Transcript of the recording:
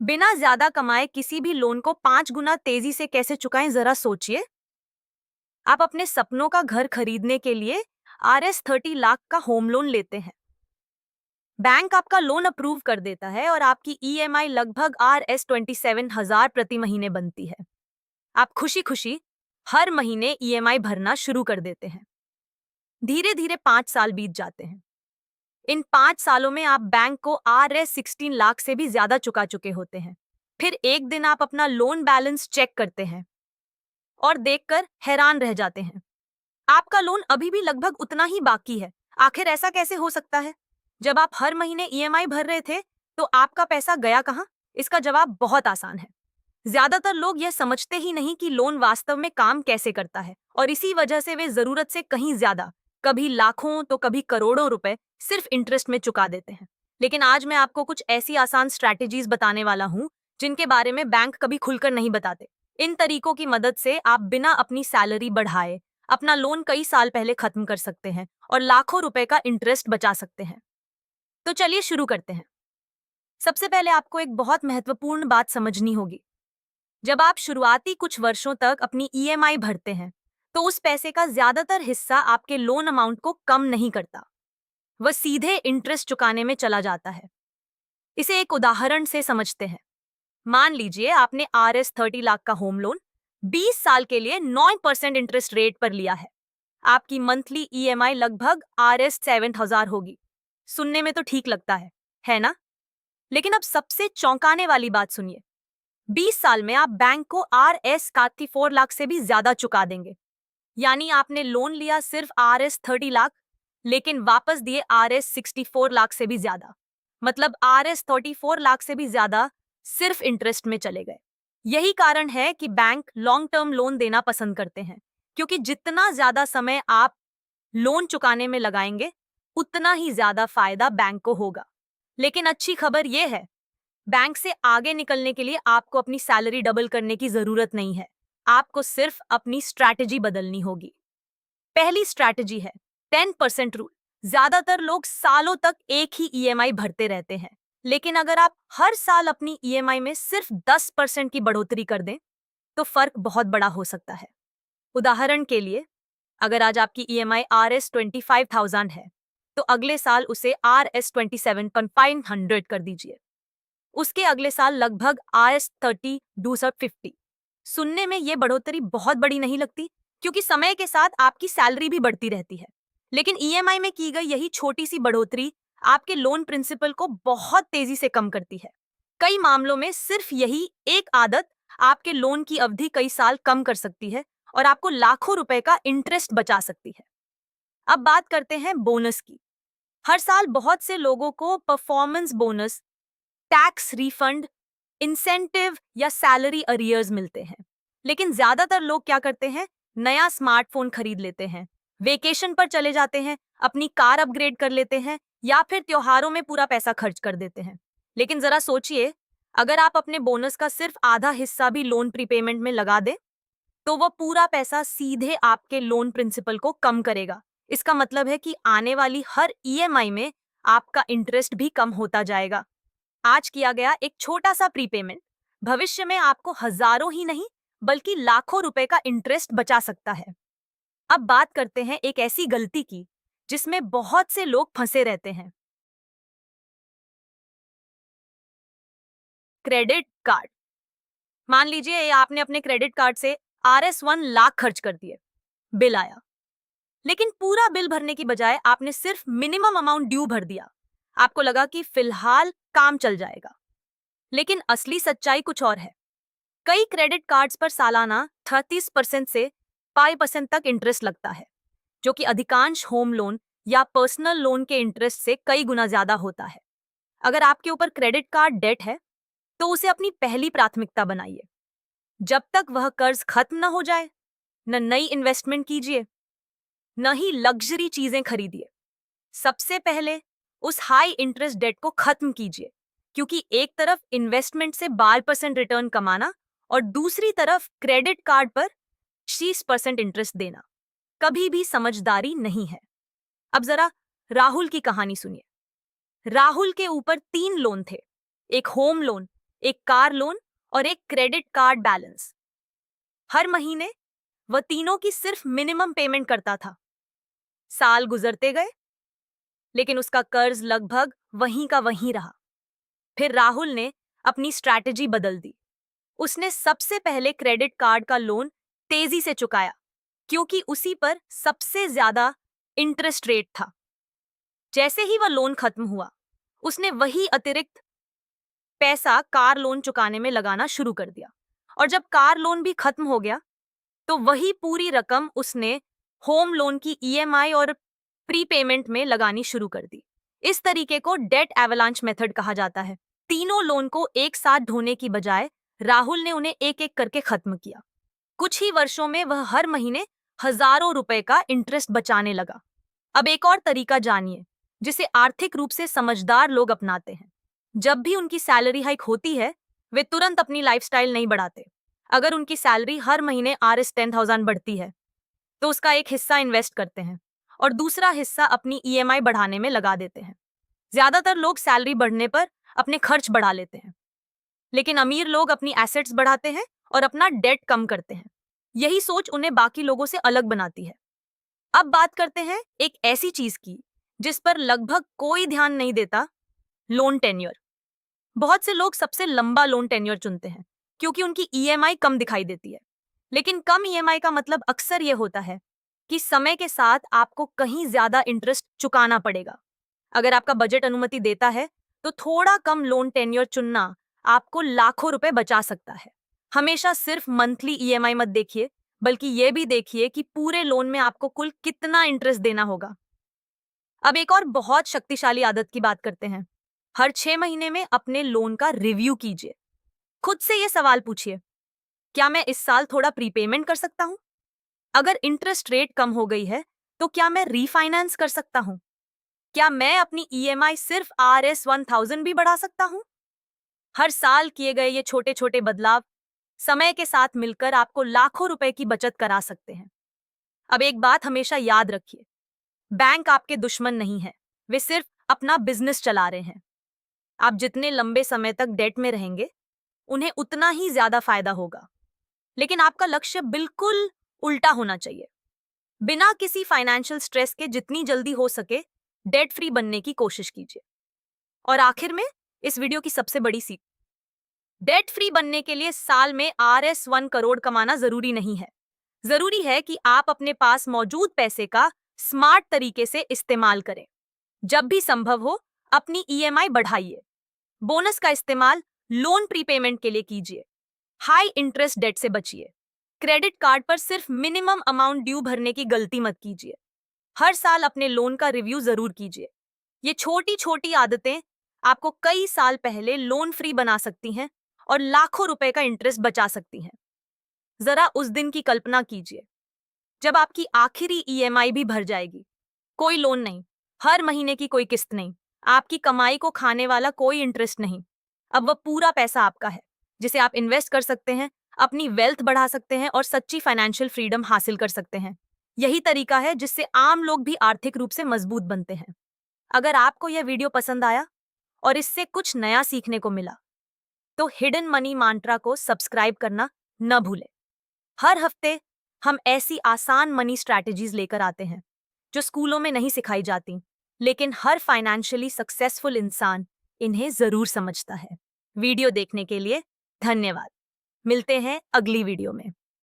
बिना ज्यादा कमाए किसी भी लोन को 5 गुना तेजी से कैसे चुकाएं, जरा सोचिए। आप अपने सपनों का घर खरीदने के लिए RS 30 लाख का होम लोन लेते हैं। बैंक आपका लोन अप्रूव कर देता है और आपकी EMI लगभग RS 27,000 प्रति महीने बनती है। आप खुशी खुशी हर महीने EMI भरना शुरू कर देते हैं। धीरे धीरे 5 साल बीत जाते हैं। इन 5 सालों में आप बैंक को RS 16 लाख से भी ज्यादा चुका चुके होते हैं। फिर एक दिन आप अपना लोन बैलेंस चेक करते हैं और देखकर हैरान रह जाते हैं। आपका लोन अभी भी लगभग उतना ही बाकी है। आखिर ऐसा कैसे हो सकता है? जब आप हर महीने EMI भर रहे थे, तो आपका पैसा गया कहाँ? इसका जवाब बहुत आसान है। ज्यादातर लोग यह समझते ही नहीं कि लोन वास्तव में काम कैसे करता है, और इसी वजह से वे जरूरत से कहीं ज्यादा, कभी लाखों तो कभी करोड़ों रुपए सिर्फ इंटरेस्ट में चुका देते हैं। लेकिन आज मैं आपको कुछ ऐसी आसान स्ट्रैटेजीज बताने वाला हूँ जिनके बारे में बैंक कभी खुलकर नहीं बताते। इन तरीकों की मदद से आप बिना अपनी सैलरी बढ़ाए अपना लोन कई साल पहले खत्म कर सकते हैं और लाखों रुपए का इंटरेस्ट बचा सकते हैं। तो चलिए शुरू करते हैं। सबसे पहले आपको एक बहुत महत्वपूर्ण बात समझनी होगी। जब आप शुरुआती कुछ वर्षों तक अपनी EMI भरते हैं, तो उस पैसे का ज्यादातर हिस्सा आपके लोन अमाउंट को कम नहीं करता। वह सीधे इंटरेस्ट चुकाने में चला जाता है। इसे एक उदाहरण से समझते हैं। मान लीजिए आपने RS 30 लाख का होम लोन 20 साल के लिए 9% इंटरेस्ट रेट पर लिया है। आपकी मंथली EMI लगभग RS 7,000 होगी। सुनने में तो ठीक लगता है ना? लेकिन अब सबसे चौंकाने वाली बात सुनिए। 20 साल में आप बैंक को RS 44 लाख से भी ज्यादा चुका देंगे। यानी आपने लोन लिया सिर्फ RS 30 लाख, लेकिन वापस दिए RS 64 लाख से भी ज्यादा। मतलब RS 34 लाख से भी ज्यादा सिर्फ इंटरेस्ट में चले गए। यही कारण है कि बैंक लॉन्ग टर्म लोन देना पसंद करते हैं, क्योंकि जितना ज्यादा समय आप लोन चुकाने में लगाएंगे, उतना ही ज्यादा फायदा बैंक को होगा। लेकिन अच्छी खबर यह है, बैंक से आगे निकलने के लिए आपको अपनी सैलरी डबल करने की जरूरत नहीं है। आपको सिर्फ अपनी स्ट्रैटेजी बदलनी होगी। पहली स्ट्रैटेजी है 10% रूल। ज्यादातर लोग सालों तक एक ही EMI भरते रहते हैं, लेकिन अगर आप हर साल अपनी EMI में सिर्फ 10% की बढ़ोतरी कर दें, तो फर्क बहुत बड़ा हो सकता है। उदाहरण के लिए, अगर आज आपकी EMI RS 25,000 है, तो अगले साल उसे RS 27,500 कर दीजिए। उसके अगले साल लगभग RS 30,250। सुनने में यह बढ़ोतरी बहुत बड़ी नहीं लगती, क्योंकि समय के साथ आपकी सैलरी भी बढ़ती रहती है। लेकिन EMI में की गई यही छोटी सी बढ़ोतरी आपके लोन प्रिंसिपल को बहुत तेजी से कम करती है। कई मामलों में सिर्फ यही एक आदत आपके लोन की अवधि कई साल कम कर सकती है और आपको लाखों रुपए का इंटरेस्ट बचा सकती है। अब बात करते हैं बोनस की। हर साल बहुत से लोगों को performance bonus, tax refund, incentive या सैलरी अरियर्स मिलते हैं। लेकिन ज्यादातर लोग क्या करते हैं? नया स्मार्टफोन खरीद लेते हैं, वेकेशन पर चले जाते हैं, अपनी कार अपग्रेड कर लेते हैं, या फिर त्योहारों में पूरा पैसा खर्च कर देते हैं। लेकिन जरा सोचिए, अगर आप अपने बोनस का सिर्फ आधा हिस्सा भी लोन प्रीपेमेंट में लगा दें, तो वह पूरा पैसा सीधे आपके लोन प्रिंसिपल को कम करेगा। इसका मतलब है कि आने वाली हर EMI में आपका इंटरेस्ट भी कम होता जाएगा। आज किया गया एक छोटा सा प्रीपेमेंट भविष्य में आपको हजारों ही नहीं, बल्कि लाखों रुपए का इंटरेस्ट बचा सकता है। अब बात करते हैं एक ऐसी गलती की जिसमें बहुत से लोग फंसे रहते हैं। Credit card. मान लीजिए आपने अपने क्रेडिट कार्ड से RS 1 लाख खर्च कर दिए। बिल आया, लेकिन पूरा बिल भरने की बजाय आपने सिर्फ मिनिमम अमाउंट ड्यू भर दिया। आपको लगा कि फिलहाल काम चल जाएगा, लेकिन असली सच्चाई कुछ और है। कई क्रेडिट कार्ड्स पर सालाना 30% से 5% तक इंटरेस्ट लगता है, जो कि अधिकांश होम लोन या पर्सनल लोन के इंटरेस्ट से कई गुना ज्यादा होता है। अगर आपके ऊपर क्रेडिट कार्ड डेट है, तो उसे अपनी पहली प्राथमिकता बनाइए। जब तक वह कर्ज खत्म न हो जाए, न नई इन्वेस्टमेंट कीजिए, न ही लग्जरी चीजें खरीदिए। सबसे पहले उस हाई इंटरेस्ट डेट को खत्म कीजिए, क्योंकि एक तरफ इन्वेस्टमेंट से 12% रिटर्न कमाना और दूसरी तरफ क्रेडिट कार्ड पर 30% इंटरेस्ट देना कभी भी समझदारी नहीं है। अब जरा राहुल की कहानी सुनिए। राहुल के ऊपर 3 लोन थे। एक होम लोन एक कार लोन और एक क्रेडिट कार्ड बैलेंस। हर महीने वह तीनों की सिर्फ मिनिमम पेमेंट करता था। साल गुजरते गए, लेकिन उसका कर्ज लगभग वहीं का वहीं रहा। फिर राहुल ने अपनी स्ट्रैटेजी बदल दी। उसने सबसे पहले क्रेडिट कार्ड का लोन तेजी से चुकाया, क्योंकि उसी पर सबसे ज्यादा इंटरेस्ट रेट था। जैसे ही वह लोन खत्म हुआ, उसने वही अतिरिक्त पैसा कार लोन चुकाने में लगाना शुरू कर दिया। और जब कार लोन भी खत्म हो गया, तो वही पूरी रकम उसने होम लोन की ईएमआई और प्रीपेमेंट में लगानी शुरू कर दी। इस तरीके को डेट एवलांच मेथड कहा जाता है। तीनों लोन को एक साथ ढोने की बजाय राहुल ने उन्हें एक एक करके खत्म किया। कुछ ही वर्षों में वह हर महीने हजारों रुपए का इंटरेस्ट बचाने लगा। अब एक और तरीका जानिए, जिसे आर्थिक रूप से समझदार लोग अपनाते हैं। जब भी उनकी सैलरी हाइक होती है, वे तुरंत अपनी लाइफस्टाइल नहीं बढ़ाते। अगर उनकी सैलरी हर महीने Rs 10,000 बढ़ती है, तो उसका एक हिस्सा इन्वेस्ट करते हैं और दूसरा हिस्सा अपनी ईएमआई बढ़ाने में लगा देते हैं। ज्यादातर लोग सैलरी बढ़ने पर अपने खर्च बढ़ा लेते हैं, लेकिन अमीर लोग अपनी एसेट्स बढ़ाते हैं और अपना डेट कम करते हैं। यही सोच उन्हें बाकी लोगों से अलग बनाती है। अब बात करते हैं एक ऐसी चीज की जिस पर लगभग कोई ध्यान नहीं देता, लोन टेन्योर। बहुत से लोग सबसे लंबा लोन टेन्योर चुनते हैं क्योंकि उनकी ईएमआई कम दिखाई देती है। लेकिन कम ईएमआई का मतलब अक्सर यह होता है कि समय के साथ आपको कहीं ज्यादा इंटरेस्ट चुकाना पड़ेगा। अगर आपका बजट अनुमति देता है, तो थोड़ा कम लोन टेन्योर चुनना आपको लाखों रुपए बचा सकता है। हमेशा सिर्फ मंथली ईएमआई मत देखिए, बल्कि यह भी देखिए कि पूरे लोन में आपको कुल कितना इंटरेस्ट देना होगा। अब एक और बहुत शक्तिशाली आदत की बात करते हैं। हर 6 महीने में अपने लोन का रिव्यू कीजिए। खुद से यह सवाल पूछिए, क्या मैं इस साल थोड़ा प्रीपेमेंट कर सकता हूं? अगर इंटरेस्ट रेट कम हो गई है, तो क्या मैं रीफाइनेंस कर सकता हूं? क्या मैं अपनी ईएमआई सिर्फ Rs 1000 भी बढ़ा सकता हूं? हर साल किए गए ये छोटे छोटे बदलाव समय के साथ मिलकर आपको लाखों रुपए की बचत करा सकते हैं। अब एक बात हमेशा याद रखिए, बैंक आपके दुश्मन नहीं है, वे सिर्फ अपना बिजनेस चला रहे हैं। आप जितने लंबे समय तक डेट में रहेंगे, उन्हें उतना ही ज्यादा फायदा होगा। लेकिन आपका लक्ष्य बिल्कुल उल्टा होना चाहिए। बिना किसी फाइनेंशियल स्ट्रेस के जितनी जल्दी हो सके डेट फ्री बनने की कोशिश कीजिए। और आखिर में इस वीडियो की सबसे बड़ी सीख, डेट फ्री बनने के लिए साल में Rs 1 करोड़ कमाना जरूरी नहीं है। जरूरी है कि आप अपने पास मौजूद पैसे का स्मार्ट तरीके से इस्तेमाल करें। जब भी संभव हो, अपनी ईएमआई बढ़ाइए। बोनस का इस्तेमाल लोन प्रीपेमेंट के लिए कीजिए। हाई इंटरेस्ट डेट से बचिए। क्रेडिट कार्ड पर सिर्फ मिनिमम अमाउंट ड्यू भरने की गलती मत कीजिए। हर साल अपने लोन का रिव्यू जरूर कीजिए। ये छोटी छोटी आदतें आपको कई साल पहले लोन फ्री बना सकती हैं और लाखों रुपए का इंटरेस्ट बचा सकती हैं। जरा उस दिन की कल्पना कीजिए जब आपकी आखिरी ईएमआई भी भर जाएगी। कोई लोन नहीं, हर महीने की कोई किस्त नहीं, आपकी कमाई को खाने वाला कोई इंटरेस्ट नहीं। अब वह पूरा पैसा आपका है, जिसे आप इन्वेस्ट कर सकते हैं, अपनी वेल्थ बढ़ा सकते हैं और सच्ची फाइनेंशियल फ्रीडम हासिल कर सकते हैं। यही तरीका है जिससे आम लोग भी आर्थिक रूप से मजबूत बनते हैं। अगर आपको यह वीडियो पसंद आया और इससे कुछ नया सीखने को मिला, तो हिडन मनी मंत्रा को सब्सक्राइब करना न भूलें। हर हफ्ते हम ऐसी आसान मनी स्ट्रैटेजीज लेकर आते हैं जो स्कूलों में नहीं सिखाई जाती, लेकिन हर फाइनेंशियली सक्सेसफुल इंसान इन्हें जरूर समझता है। वीडियो देखने के लिए धन्यवाद। मिलते हैं अगली वीडियो में।